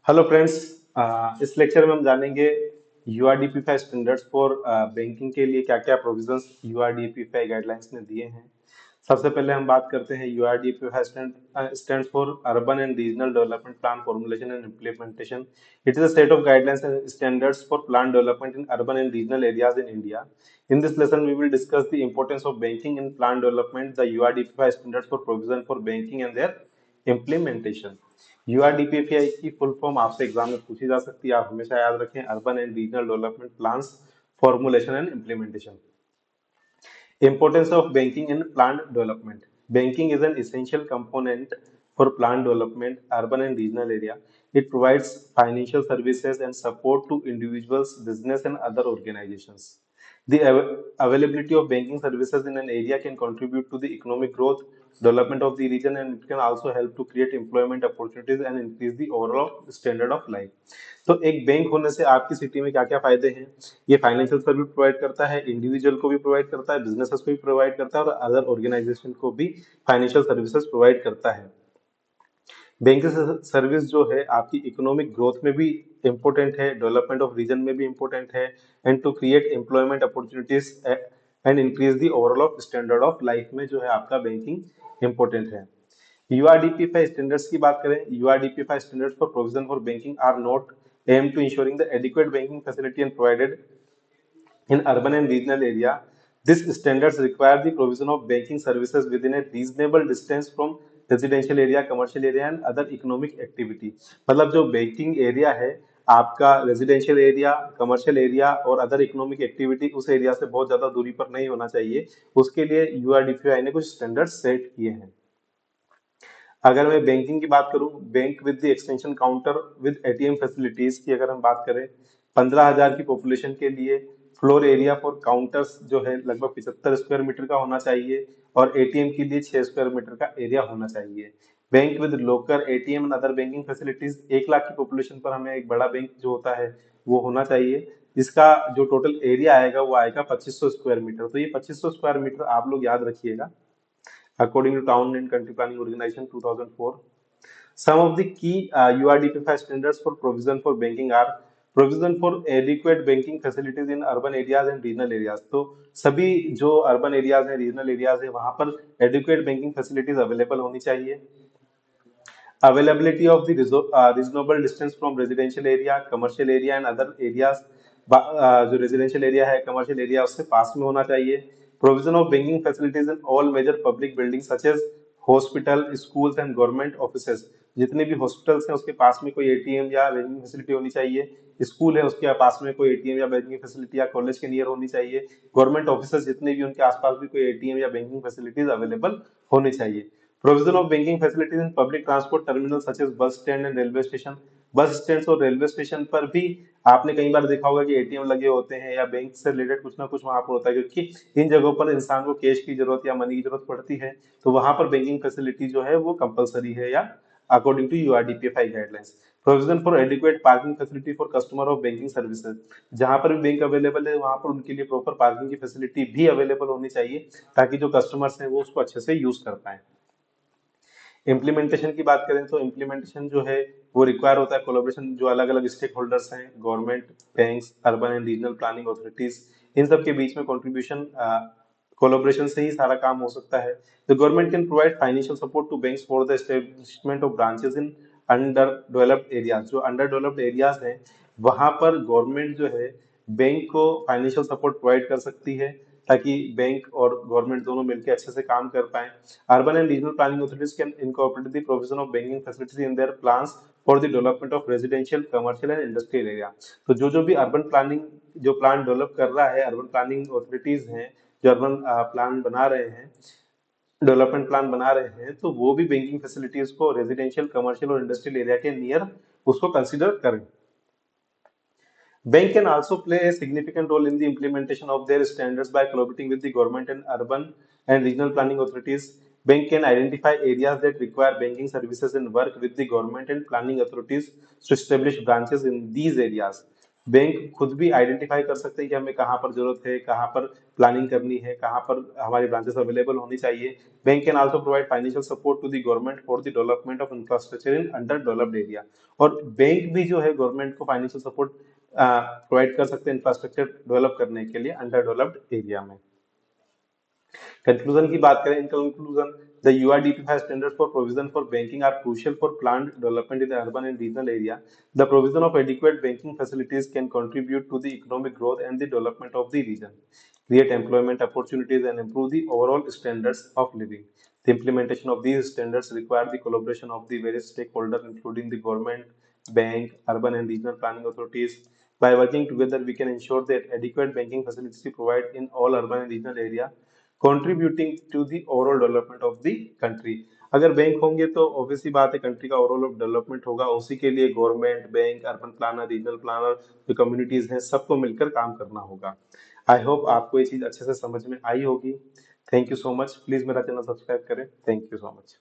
Hello friends. इस lecture में हम जानेंगे यूआरडीपी स्टैंडर्ड्स फॉर बैंकिंग के लिए क्या क्या प्रोविजंस यूआरडीपी गाइडलाइंस ने दिए हैं। सबसे पहले हम बात करते हैं URDP stands for urban and regional development plan formulation and implementation. It is a set of guidelines and standards for plan development in urban and regional areas in India. In this lesson, we will discuss the importance of banking in plan development, the URDPI standards for provision for banking and their implementation. URDPFI की full form आपसे exam में पूछी जा सकती है, आप हमेशा याद रखें। Urban and regional development plans formulation and implementation. Importance of banking in plant development. Banking is an essential component for plant development, urban and regional area. It provides financial services and support to individuals, business, and other organizations. The availability of banking services in an area can contribute to the economic growth, development of the region, and it can also help to create employment opportunities and increase the overall standard of life. तो एक bank होने से आपकी city में क्या क्या फायदे हैं? ये फाइनेंशियल सर्विस प्रोवाइड करता है, इंडिविजुअल को भी प्रोवाइड करता है, बिजनेसेस को भी प्रोवाइड करता है और अदर ऑर्गेनाइजेशन को भी फाइनेंशियल सर्विसेज प्रोवाइड करता है। बैंकिंग सर्विस जो है आपकी इकोनॉमिक ग्रोथ में भी इम्पोर्टेंट है, डेवलपमेंट ऑफ रीजन में भी इम्पोर्टेंट है, and to create employment opportunities and increase the overall standard of life में जो है आपका बैंकिंग इम्पोर्टेंट है। यूआरडीपी स्टैंडर्ड्स की बात करें, URDP standards for provision for banking are not aim to insuring the adequate banking facility and provided in urban and regional area. These standards require the provision of banking services within a reasonable distance from residential area, commercial area and other economic activity. मतलब जो banking area है आपका residential area, commercial area और other economic activity उस area से बहुत ज्यादा दूरी पर नहीं होना चाहिए। उसके लिए यूआरडीपीआई ने कुछ स्टैंडर्ड्स सेट किए हैं। अगर मैं बैंकिंग की बात करूं, bank with the extension counter with ATM facilities की अगर हम बात करें, 15,000 की पॉपुलेशन के लिए फ्लोर एरिया फॉर काउंटर्स जो है लगभग 75 स्क्वायर मीटर का होना चाहिए और एटीएम के लिए 6 स्क्वायर मीटर का एरिया होना चाहिए। Bank with locker ATM and other banking facilities, 1 lakh की पॉपुलेशन पर हमें एक बड़ा बैंक जो होता है वो होना चाहिए। इसका जो टोटल एरिया आएगा वो आएगा 2500 स्क्वायर मीटर। तो ये 2500 स्क्वायर मीटर आप लोग याद रखिएगा। According to Town and Country Planning Organization 2004. Some of the key URDP standards for provision for banking are provision for adequate banking facilities in urban areas and regional areas. तो सभी जो urban areas हैं, regional areas हैं, वहां पर adequate banking facilities available होनी चाहिए। Availability of the reasonable distance from residential area, commercial area and other areas। जो residential area है, commercial area उससे पास में होना चाहिए। Provision of banking facilities in all major public buildings such as hospital, schools and government offices। जितने भी hospitals हैं उसके पास में कोई एटीएम या बैंकिंग फैसिलिटी होनी चाहिए। स्कूल है उसके पास में कोई एटीएम या बैंकिंग फैसिलिटी या कॉलेज के नियर होनी चाहिए। गवर्नमेंट ऑफिसर्स जितने भी उनके आसपास भी कोई एटीएम या बैंकिंग फैसिलिटीज अवेलेबल होनी चाहिए। Provision of banking facilities in public transport terminal such as bus stand and railway station. Bus stand और रेलवे स्टेशन पर भी आपने कई बार देखा होगा कि एटीएम लगे होते हैं या बैंक से रिलेटेड कुछ ना कुछ वहां पर होता है, क्योंकि इन जगहों पर इंसान को कैश की जरूरत या मनी की जरूरत पड़ती है। तो वहां पर बैंकिंग फैसिलिटी जो है वो कंपलसरी है या according to URDPFI guidelines. Provision for adequate parking facility for customer of banking services. जहां पर भी बैंक अवेलेबल है वहां पर उनके लिए प्रॉपर पार्किंग की फैसिलिटी भी अवेलेबल होनी चाहिए ताकि जो कस्टमर्स हैं वो उसको अच्छे से यूज कर पाए। इम्प्लीमेंटेशन की बात करें तो इम्प्लीमेंटेशन जो है वो रिक्वायर होता है कोलैबोरेशन, जो अलग अलग स्टेक होल्डर्स हैं, government, banks, urban and regional planning authorities, इन सब के बीच में कंट्रीब्यूशन कोलैबोरेशन से ही सारा काम हो सकता है। The government can provide financial support to banks for the establishment of branches in under developed areas. जो अंडर डेवलप्ड एरियाज हैं वहां पर गवर्नमेंट जो है बैंक को फाइनेंशियल सपोर्ट प्रोवाइड कर सकती है ताकि बैंक और गवर्नमेंट दोनों मिलकर अच्छे से काम कर पाए। Urban and regional planning authorities can incorporate the provision of banking facilities in their plans for the development of residential, commercial and industrial area। तो जो भी अर्बन प्लानिंग जो प्लान डेवलप कर रहा है, अर्बन प्लानिंग ऑथोरिटीज हैं जो urban plan बना रहे हैं, डेवलपमेंट प्लान बना रहे हैं, तो वो भी बैंकिंग फैसिलिटीज को रेजिडेंशियल, कमर्शियल और इंडस्ट्रियल एरिया के नियर उसको कंसिडर करें। Bank can also play a significant role in the implementation of their standards by collaborating with the government and urban and regional planning authorities. Bank can identify areas that require banking services and work with the government and planning authorities to establish branches in these areas. Bank खुद भी identify कर सकते हैं कि हमें कहाँ पर जरूरत है, कहाँ पर प्लानिंग करनी है, कहाँ पर हमारी ब्रांचेस अवेलेबल होनी चाहिए। Bank can also provide financial support to the government for the development of infrastructure in under developed area. और बैंक भी जो है गवर्नमेंट को फाइनेंशियल सपोर्ट प्रोवाइड कर सकते हैं इंफ्रास्ट्रक्चर डेवलप करने के लिए अंडर डेवलप्ड एरिया में। कंक्लूजन की बात करें, in conclusion, the URDP5 standards for provision for banking are crucial for planned development in the urban and regional area. The provision of adequate banking facilities can contribute to the economic growth and the development of the region, create employment opportunities, and improve the overall standards of living. The implementation of these standards require the collaboration of the various stakeholders, including the government, bank, urban and regional planning authorities. By working together, we can ensure that adequate banking facilities are provided in all urban and regional areas, contributing to the overall development of the country. अगर bank होंगे तो obviously बात है country का overall development होगा, उसी के लिए government, bank, urban planner, regional planner, जो कम्युनिटीज हैं, सबको मिलकर काम करना होगा। आई होप आपको ये चीज अच्छे से समझ में आई होगी। Thank you so much. Please मेरा चैनल सब्सक्राइब करें। Thank you so much.